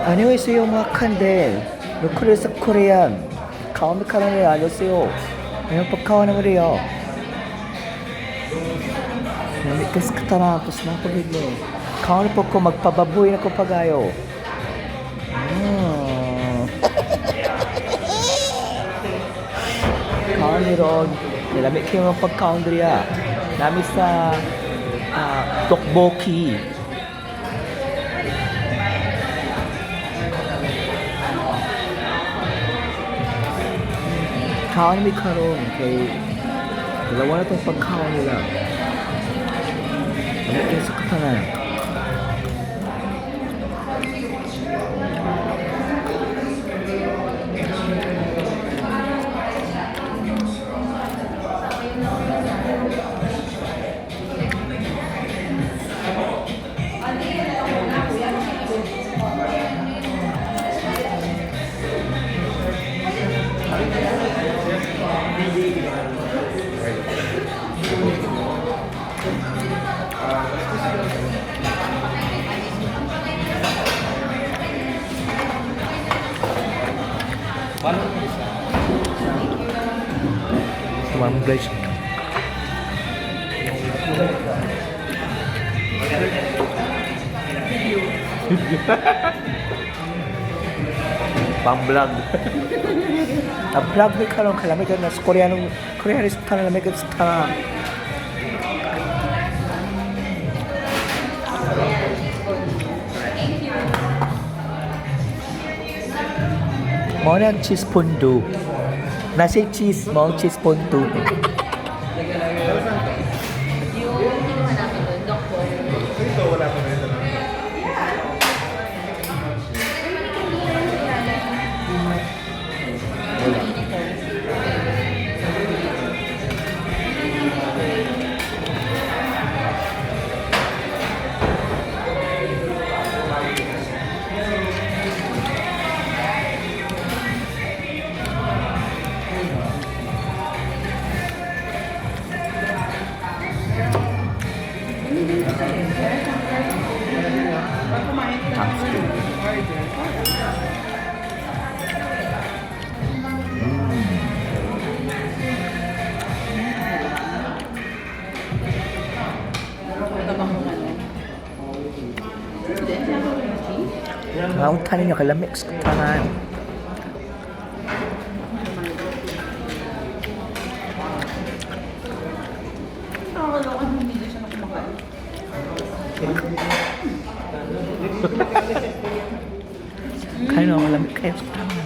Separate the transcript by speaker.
Speaker 1: 안녕하세요, 마칸데. 로컬에서 코리안. 가오미 카라멜 안녕하세요. Ngayon pagkawa naman rin ako. Namikas ka tara, tapos napagod mo. Kawa na po ko, magpababoy na ko pagayo. Kawa ni Ron, nilamit kayo mga pagkaon diriya. Nami sa tteokbokki. Kaon mi karon kay dalawa na tong pagkaon nila. Ano kayo sa katanan? One place. Pang-vlog. Vlog ni karon kalamay ka na sa Koreanista na lamay ka sa mo na cheese pondo. Nasi cheese mo, cheese pondo. Ang tanin nyo kalamig sa tanan. Kain mo malamig kayo sa tanan.